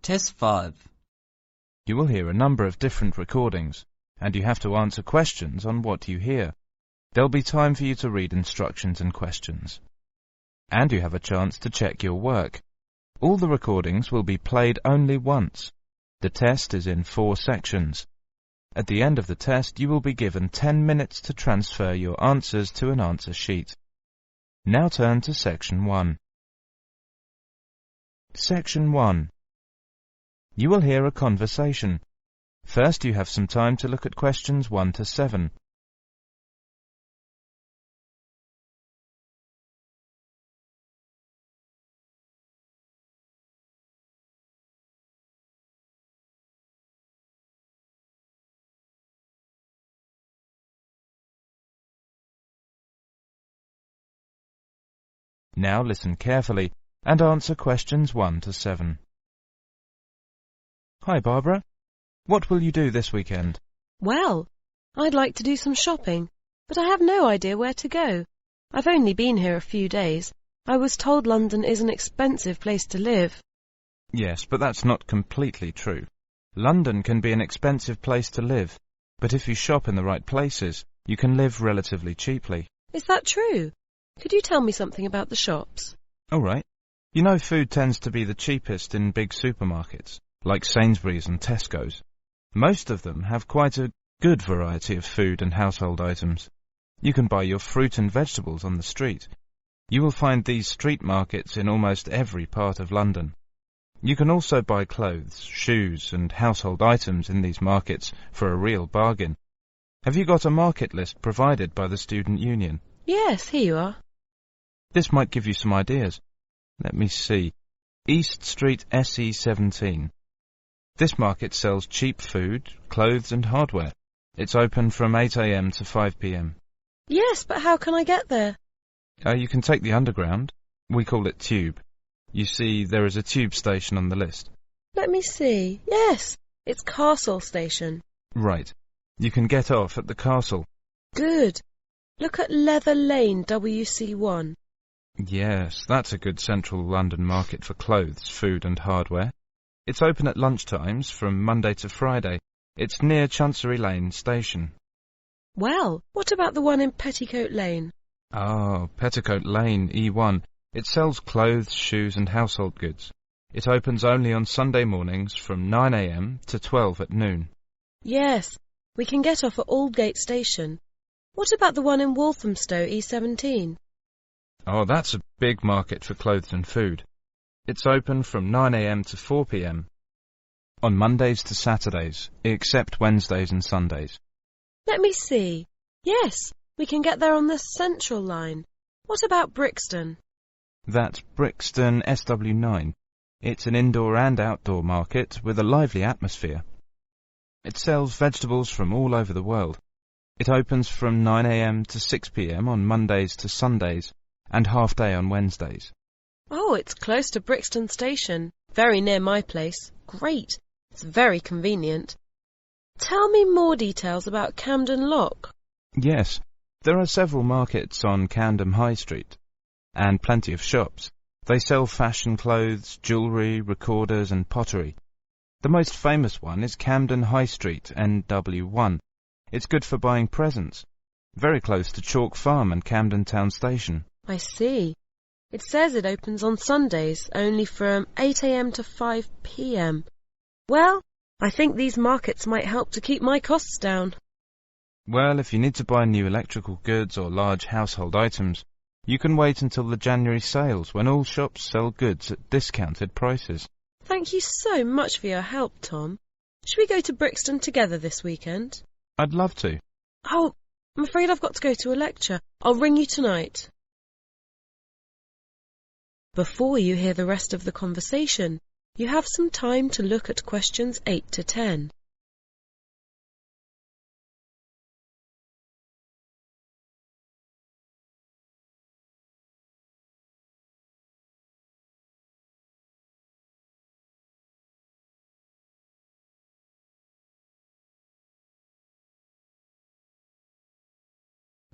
Test 5. You will hear a number of different recordings, and you have to answer questions on what you hear. There'll be time for you to read instructions and questions. And you have a chance to check your work. All the recordings will be played only once. The test is in 4 sections. At the end of the test, you will be given 10 minutes to transfer your answers to an answer sheet. Now turn to Section 1. Section 1. You will hear a conversation. First, you have some time to look at questions 1 to 7. Now listen carefully and answer questions 1 to 7. Hi, Barbara. What will you do this weekend? Well, I'd like to do some shopping, but I have no idea where to go. I've only been here a few days. I was told London is an expensive place to live. Yes, but that's not completely true. London can be an expensive place to live, but if you shop in the right places, you can live relatively cheaply. Is that true? Could you tell me something about the shops? All right. You know, food tends to be the cheapest in big supermarkets, like Sainsbury's and Tesco's. Most of them have quite a good variety of food and household items. You can buy your fruit and vegetables on the street. You will find these street markets in almost every part of London. You can also buy clothes, shoes and household items in these markets for a real bargain. Have you got a market list provided by the Student Union? Yes, here you are. This might give you some ideas. Let me see. East Street SE17. This market sells cheap food, clothes and hardware. It's open from 8 a.m. to 5 p.m. Yes, but how can I get there? You can take the Underground. We call it Tube. You see, there is a tube station on the list. Let me see. Yes, it's Castle Station. Right. You can get off at the castle. Good. Look at Leather Lane WC1. Yes, that's a good central London market for clothes, food and hardware. It's open at lunchtimes from Monday to Friday. It's near Chancery Lane Station. Well, what about the one in Petticoat Lane? Oh, Petticoat Lane, E1. It sells clothes, shoes and household goods. It opens only on Sunday mornings from 9 a.m. to 12 at noon. Yes, we can get off at Aldgate Station. What about the one in Walthamstow, E17? Oh, that's a big market for clothes and food. It's open from 9 a.m. to 4 p.m. on Mondays to Saturdays, except Wednesdays and Sundays. Let me see. Yes, we can get there on the Central Line. What about Brixton? That's Brixton SW9. It's an indoor and outdoor market with a lively atmosphere. It sells vegetables from all over the world. It opens from 9 a.m. to 6 p.m. on Mondays to Sundays and half day on Wednesdays. Oh, it's close to Brixton Station. Very near my place. Great. It's very convenient. Tell me more details about Camden Lock. Yes, there are several markets on Camden High Street, and plenty of shops. They sell fashion clothes, jewellery, recorders and pottery. The most famous one is Camden High Street, NW1. It's good for buying presents. Very close to Chalk Farm and Camden Town Station. I see. It says it opens on Sundays, only from 8 a.m. to 5 p.m. Well, I think these markets might help to keep my costs down. Well, if you need to buy new electrical goods or large household items, you can wait until the January sales when all shops sell goods at discounted prices. Thank you so much for your help, Tom. Should we go to Brixton together this weekend? I'd love to. Oh, I'm afraid I've got to go to a lecture. I'll ring you tonight. Before you hear the rest of the conversation, you have some time to look at questions 8 to 10.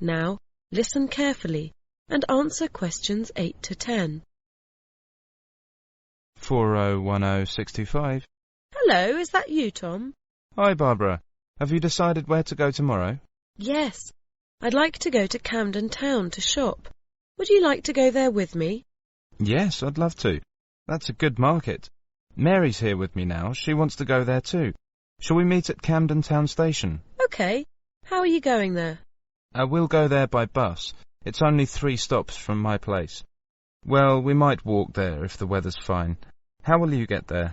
Now, listen carefully and answer questions 8 to 10. 4010625. Hello, is that you, Tom? Hi, Barbara. Have you decided where to go tomorrow? Yes. I'd like to go to Camden Town to shop. Would you like to go there with me? Yes, I'd love to. That's a good market. Mary's here with me now. She wants to go there too. Shall we meet at Camden Town Station? Okay. How are you going there? We'll go there by bus. It's only 3 stops from my place. Well, we might walk there if the weather's fine. How will you get there?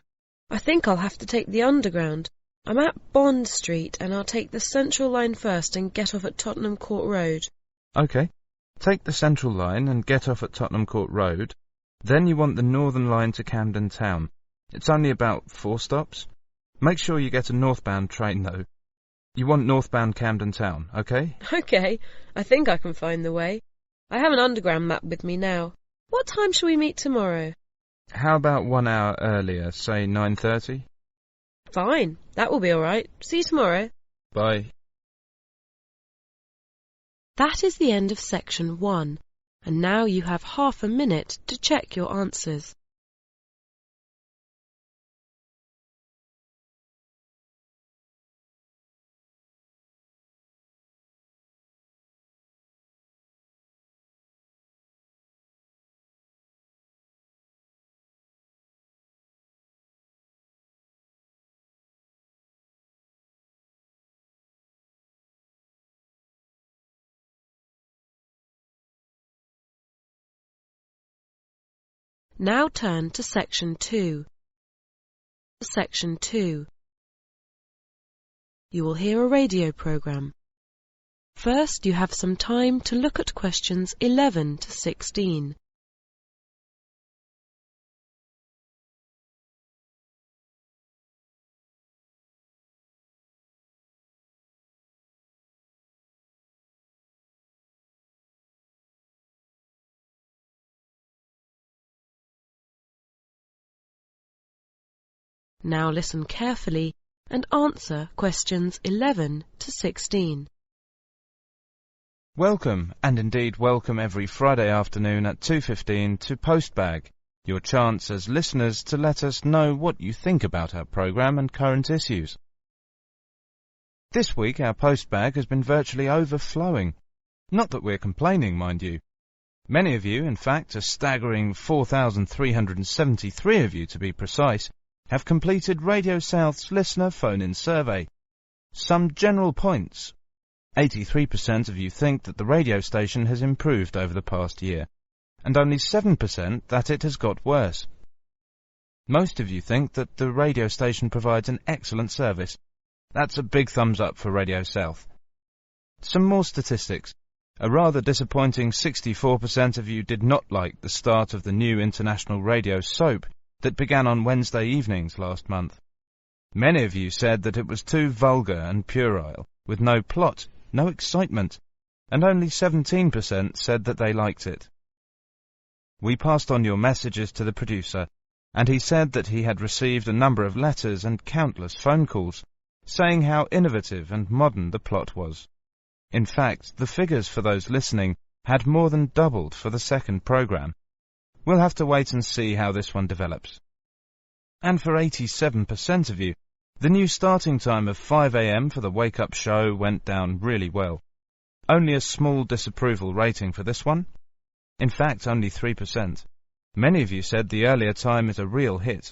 I think I'll have to take the Underground. I'm at Bond Street and I'll take the Central Line first and get off at Tottenham Court Road. OK. Take the Central Line and get off at Tottenham Court Road. Then you want the Northern Line to Camden Town. It's only about 4 stops. Make sure you get a northbound train, though. You want northbound Camden Town, OK? Okay, I think I can find the way. I have an Underground map with me now. What time shall we meet tomorrow? How about 1 hour earlier, say 9:30? Fine, that will be all right. See you tomorrow. Bye. That is the end of section 1, and now you have half a minute to check your answers. Now turn to section 2. Section 2. You will hear a radio program. First, you have some time to look at questions 11 to 16. Now listen carefully and answer questions 11 to 16. Welcome, and indeed welcome every Friday afternoon at 2:15 to Postbag, your chance as listeners to let us know what you think about our programme and current issues. This week our Postbag has been virtually overflowing. Not that we're complaining, mind you. Many of you, in fact, a staggering 4,373 of you to be precise, have completed Radio South's listener phone-in survey. Some general points. 83% of you think that the radio station has improved over the past year, and only 7% that it has got worse. Most of you think that the radio station provides an excellent service. That's a big thumbs up for Radio South. Some more statistics. A rather disappointing 64% of you did not like the start of the new international radio soap that began on Wednesday evenings last month. Many of you said that it was too vulgar and puerile, with no plot, no excitement, and only 17% said that they liked it. We passed on your messages to the producer, and he said that he had received a number of letters and countless phone calls, saying how innovative and modern the plot was. In fact, the figures for those listening had more than doubled for the second programme. We'll have to wait and see how this one develops. And for 87% of you, the new starting time of 5 a.m. for the wake-up show went down really well. Only a small disapproval rating for this one. In fact, only 3%. Many of you said the earlier time is a real hit.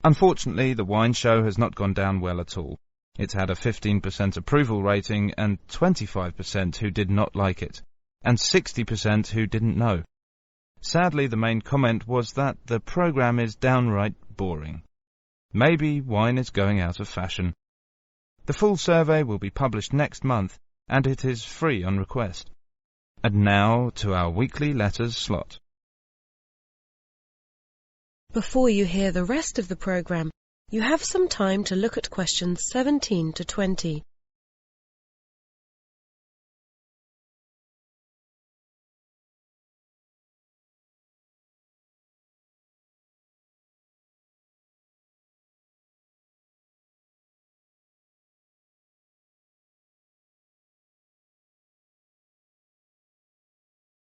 Unfortunately, the wine show has not gone down well at all. It had a 15% approval rating and 25% who did not like it, and 60% who didn't know. Sadly, the main comment was that the programme is downright boring. Maybe wine is going out of fashion. The full survey will be published next month, and it is free on request. And now to our weekly letters slot. Before you hear the rest of the programme, you have some time to look at questions 17 to 20.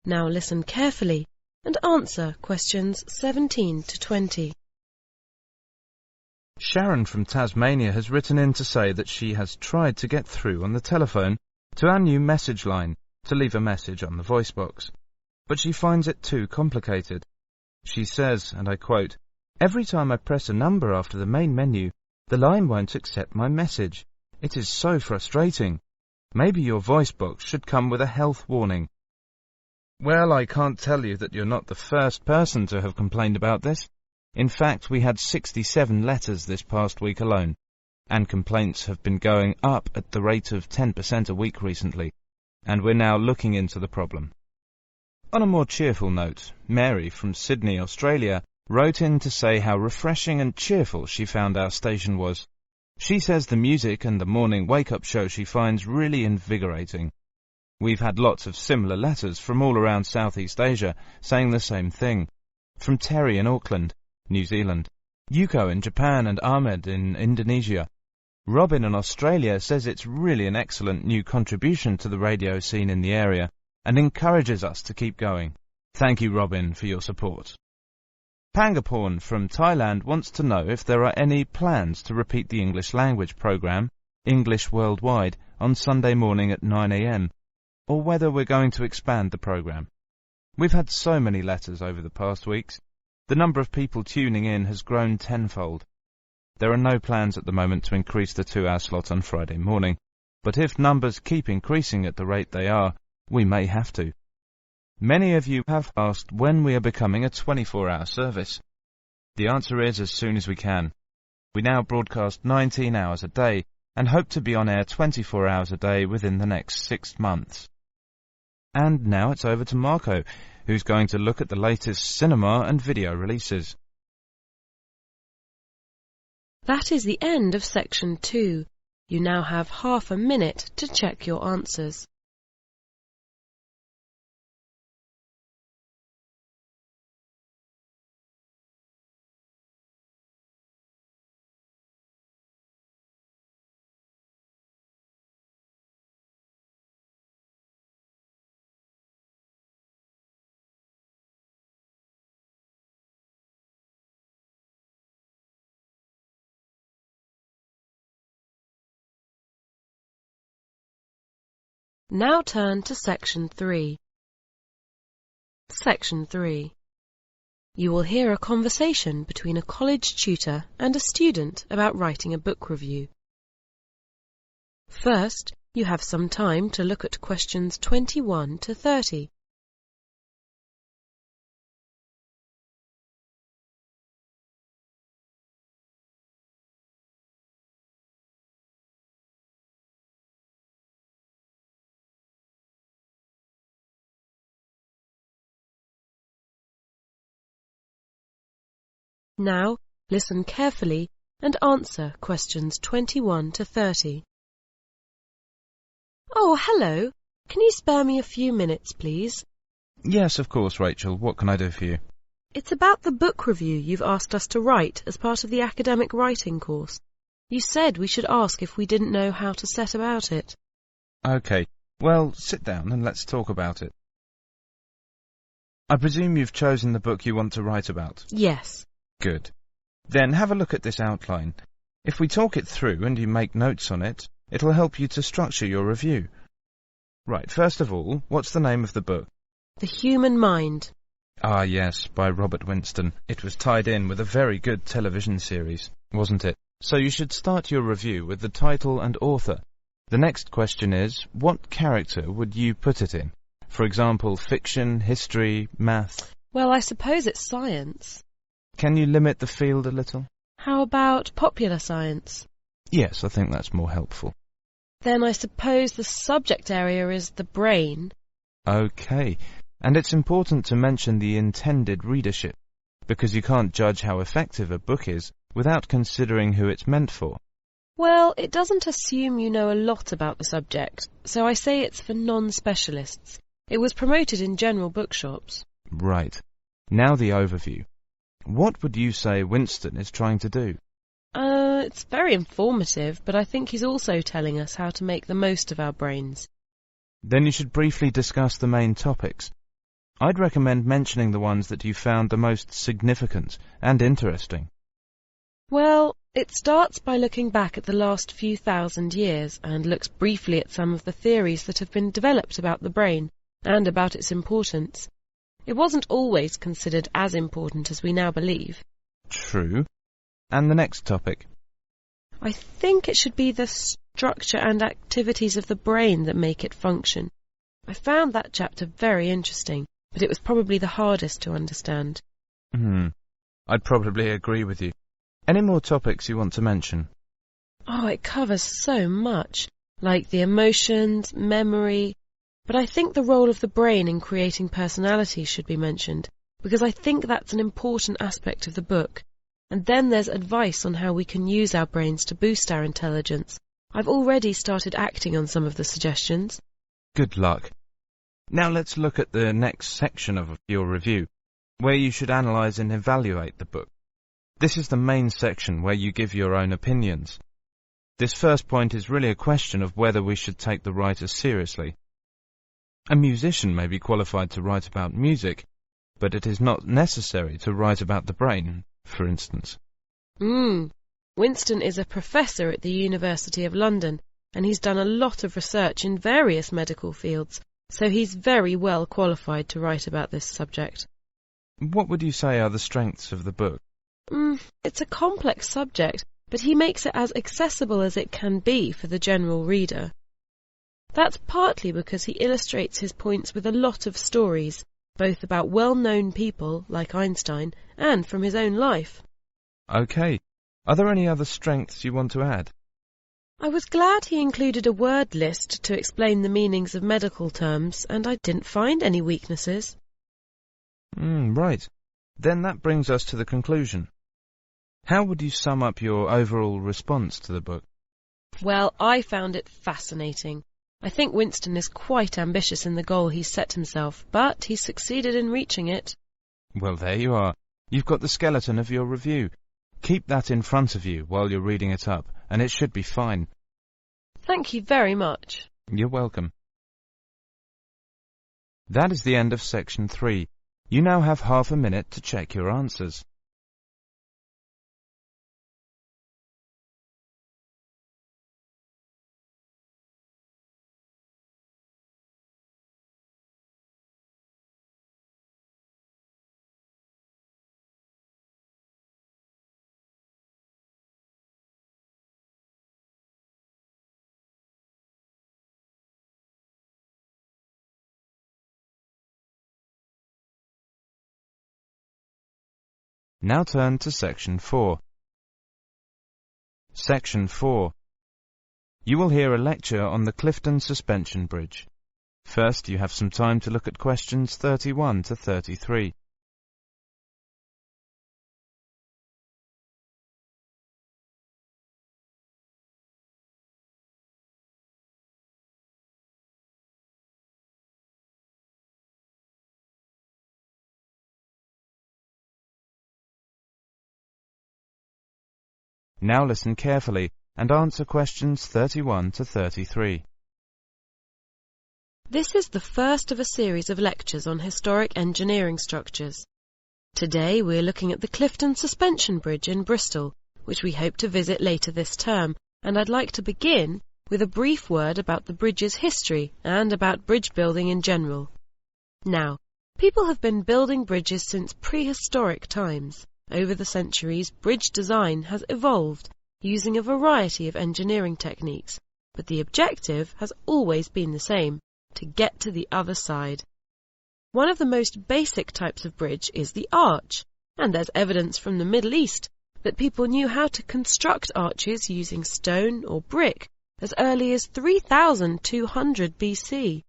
Now listen carefully and answer questions 17 to 20. Sharon from Tasmania has written in to say that she has tried to get through on the telephone to our new message line to leave a message on the voice box, but she finds it too complicated. She says, and I quote, "Every time I press a number after the main menu, the line won't accept my message. It is so frustrating. Maybe your voice box should come with a health warning." Well, I can't tell you that you're not the first person to have complained about this. In fact, we had 67 letters this past week alone, and complaints have been going up at the rate of 10% a week recently, and we're now looking into the problem. On a more cheerful note, Mary from Sydney, Australia, wrote in to say how refreshing and cheerful she found our station was. She says the music and the morning wake-up show she finds really invigorating. We've had lots of similar letters from all around Southeast Asia saying the same thing. From Terry in Auckland, New Zealand, Yuko in Japan and Ahmed in Indonesia. Robin in Australia says it's really an excellent new contribution to the radio scene in the area and encourages us to keep going. Thank you, Robin, for your support. Pangaporn from Thailand wants to know if there are any plans to repeat the English language program, English Worldwide, on Sunday morning at 9 a.m, or whether we're going to expand the program. We've had so many letters over the past weeks. The number of people tuning in has grown tenfold. There are no plans at the moment to increase the 2-hour slot on Friday morning, but if numbers keep increasing at the rate they are, we may have to. Many of you have asked when we are becoming a 24-hour service. The answer is as soon as we can. We now broadcast 19 hours a day and hope to be on air 24 hours a day within the next 6 months. And now it's over to Marco, who's going to look at the latest cinema and video releases. That is the end of section 2. You now have half a minute to check your answers. Now turn to section 3. Section 3. You will hear a conversation between a college tutor and a student about writing a book review. First, you have some time to look at questions 21 to 30. Now, listen carefully and answer questions 21 to 30. Oh, hello. Can you spare me a few minutes, please? Yes, of course, Rachel. What can I do for you? It's about the book review you've asked us to write as part of the academic writing course. You said we should ask if we didn't know how to set about it. Okay. Well, sit down and let's talk about it. I presume you've chosen the book you want to write about? Yes. Good. Then have a look at this outline. If we talk it through and you make notes on it, it'll help you to structure your review. Right, first of all, what's the name of the book? The Human Mind. Ah, yes, by Robert Winston. It was tied in with a very good television series, wasn't it? So you should start your review with the title and author. The next question is, what character would you put it in? For example, fiction, history, math? Well, I suppose it's science. Can you limit the field a little? How about popular science? Yes, I think that's more helpful. Then I suppose the subject area is the brain. Okay, and it's important to mention the intended readership, because you can't judge how effective a book is without considering who it's meant for. Well, it doesn't assume you know a lot about the subject, so I say it's for non-specialists. It was promoted in general bookshops. Right. Now the overview. What would you say Winston is trying to do? It's very informative, but I think he's also telling us how to make the most of our brains. Then you should briefly discuss the main topics. I'd recommend mentioning the ones that you found the most significant and interesting. Well, it starts by looking back at the last few thousand years and looks briefly at some of the theories that have been developed about the brain and about its importance. It wasn't always considered as important as we now believe. True. And the next topic? I think it should be the structure and activities of the brain that make it function. I found that chapter very interesting, but it was probably the hardest to understand. I'd probably agree with you. Any more topics you want to mention? Oh, it covers so much, like the emotions, memory, but I think the role of the brain in creating personality should be mentioned, because I think that's an important aspect of the book. And then there's advice on how we can use our brains to boost our intelligence. I've already started acting on some of the suggestions. Good luck. Now let's look at the next section of your review, where you should analyse and evaluate the book. This is the main section where you give your own opinions. This first point is really a question of whether we should take the writer seriously. A musician may be qualified to write about music, but it is not necessary to write about the brain, for instance. Winston is a professor at the University of London, and he's done a lot of research in various medical fields, so he's very well qualified to write about this subject. What would you say are the strengths of the book? It's a complex subject, but he makes it as accessible as it can be for the general reader. That's partly because he illustrates his points with a lot of stories, both about well-known people, like Einstein, and from his own life. Okay. Are there any other strengths you want to add? I was glad he included a word list to explain the meanings of medical terms, and I didn't find any weaknesses. Right. Then that brings us to the conclusion. How would you sum up your overall response to the book? Well, I found it fascinating. I think Winston is quite ambitious in the goal he's set himself, but he's succeeded in reaching it. Well, there you are. You've got the skeleton of your review. Keep that in front of you while you're reading it up, and it should be fine. Thank you very much. You're welcome. That is the end of section 3. You now have half a minute to check your answers. Now turn to section 4. Section 4. You will hear a lecture on the Clifton Suspension Bridge. First, you have some time to look at questions 31 to 33. Now listen carefully and answer questions 31 to 33. This is the first of a series of lectures on historic engineering structures. Today we're looking at the Clifton Suspension Bridge in Bristol, which we hope to visit later this term, and I'd like to begin with a brief word about the bridge's history and about bridge building in general. Now, people have been building bridges since prehistoric times. Over the centuries, bridge design has evolved using a variety of engineering techniques, but the objective has always been the same: to get to the other side. One of the most basic types of bridge is the arch, and there's evidence from the Middle East that people knew how to construct arches using stone or brick as early as 3200 BC.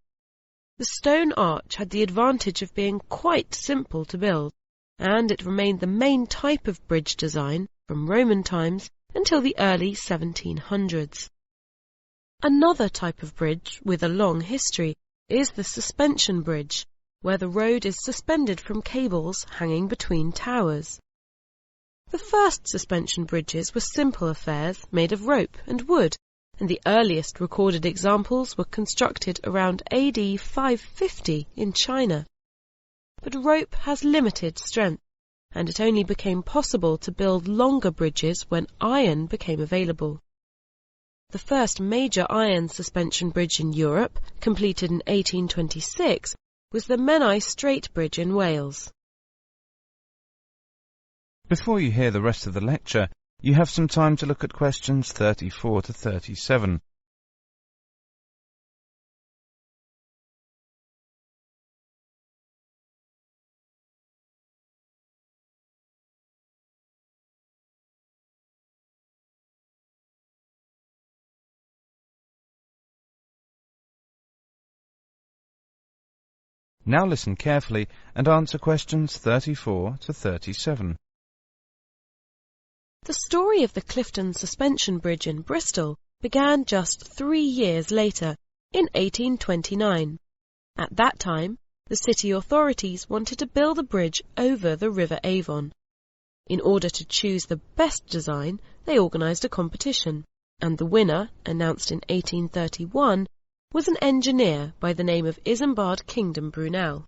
The stone arch had the advantage of being quite simple to build, and it remained the main type of bridge design from Roman times until the early 1700s. Another type of bridge with a long history is the suspension bridge, where the road is suspended from cables hanging between towers. The first suspension bridges were simple affairs made of rope and wood, and the earliest recorded examples were constructed around AD 550 in China. but rope has limited strength, and it only became possible to build longer bridges when iron became available. The first major iron suspension bridge in Europe, completed in 1826, was the Menai Strait Bridge in Wales. Before you hear the rest of the lecture, you have some time to look at questions 34 to 37. Now listen carefully and answer questions 34 to 37. The story of the Clifton Suspension Bridge in Bristol began just 3 years later, in 1829. At that time, the city authorities wanted to build a bridge over the River Avon. In order to choose the best design, they organised a competition, and the winner, announced in 1831, was an engineer by the name of Isambard Kingdom Brunel.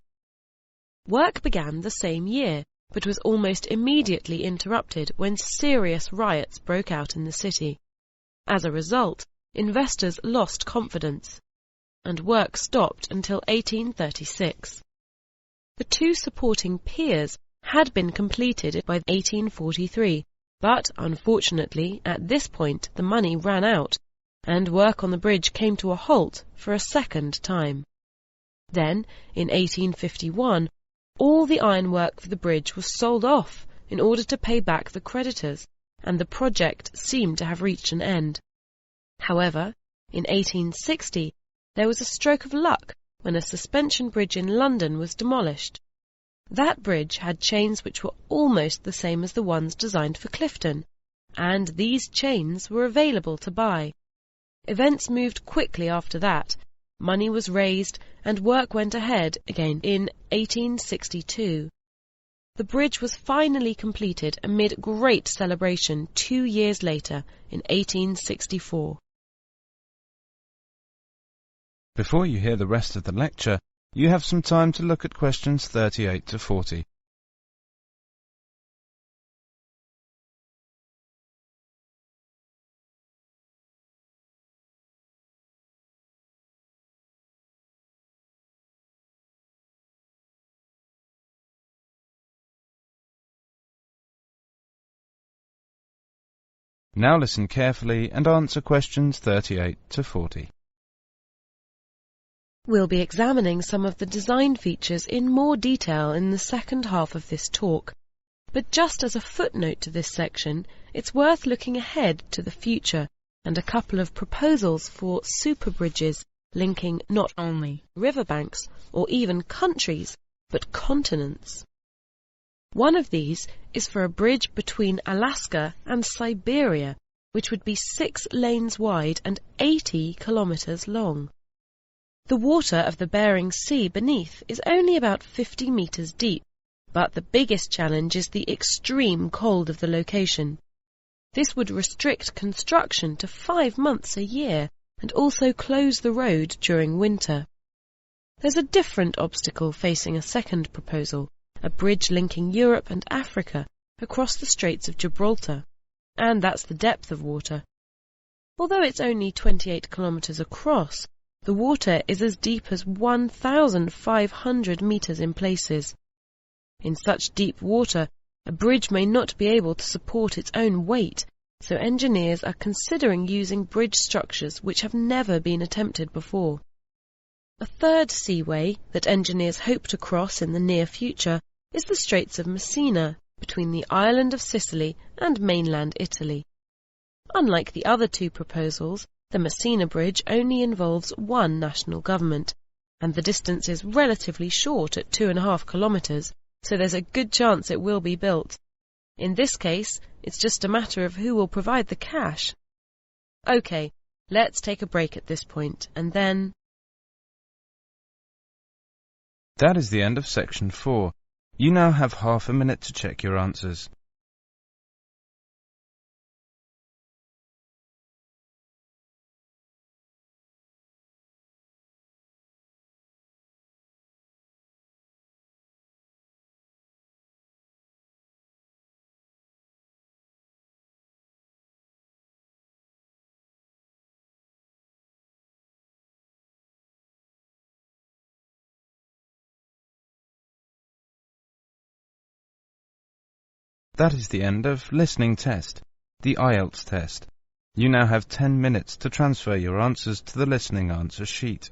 Work began the same year, but was almost immediately interrupted when serious riots broke out in the city. As a result, investors lost confidence, and work stopped until 1836. The 2 supporting piers had been completed by 1843, but unfortunately at this point the money ran out, and work on the bridge came to a halt for a second time. Then, in 1851, all the ironwork for the bridge was sold off in order to pay back the creditors, and the project seemed to have reached an end. However, in 1860, there was a stroke of luck when a suspension bridge in London was demolished. That bridge had chains which were almost the same as the ones designed for Clifton, and these chains were available to buy. Events moved quickly after that. Money was raised, and work went ahead again in 1862. The bridge was finally completed amid great celebration 2 years later, in 1864. Before you hear the rest of the lecture, you have some time to look at questions 38 to 40. Now listen carefully and answer questions 38 to 40. We'll be examining some of the design features in more detail in the second half of this talk, but just as a footnote to this section, it's worth looking ahead to the future and a couple of proposals for super bridges linking not only riverbanks or even countries, but continents. One of these is for a bridge between Alaska and Siberia, which would be 6 lanes wide and 80 kilometers long. The water of the Bering Sea beneath is only about 50 meters deep, but the biggest challenge is the extreme cold of the location. This would restrict construction to 5 months a year and also close the road during winter. There's a different obstacle facing a second proposal, a bridge linking Europe and Africa across the Straits of Gibraltar, and that's the depth of water. Although it's only 28 kilometers across, the water is as deep as 1,500 meters in places. In such deep water, a bridge may not be able to support its own weight, so engineers are considering using bridge structures which have never been attempted before. A third seaway that engineers hope to cross in the near future is the Straits of Messina, between the island of Sicily and mainland Italy. Unlike the other 2 proposals, the Messina Bridge only involves one national government, and the distance is relatively short at 2.5 kilometers, so there's a good chance it will be built. In this case, it's just a matter of who will provide the cash. OK, let's take a break at this point, and then... That is the end of section 4. You now have half a minute to check your answers. That is the end of listening test, the IELTS test. You now have 10 minutes to transfer your answers to the listening answer sheet.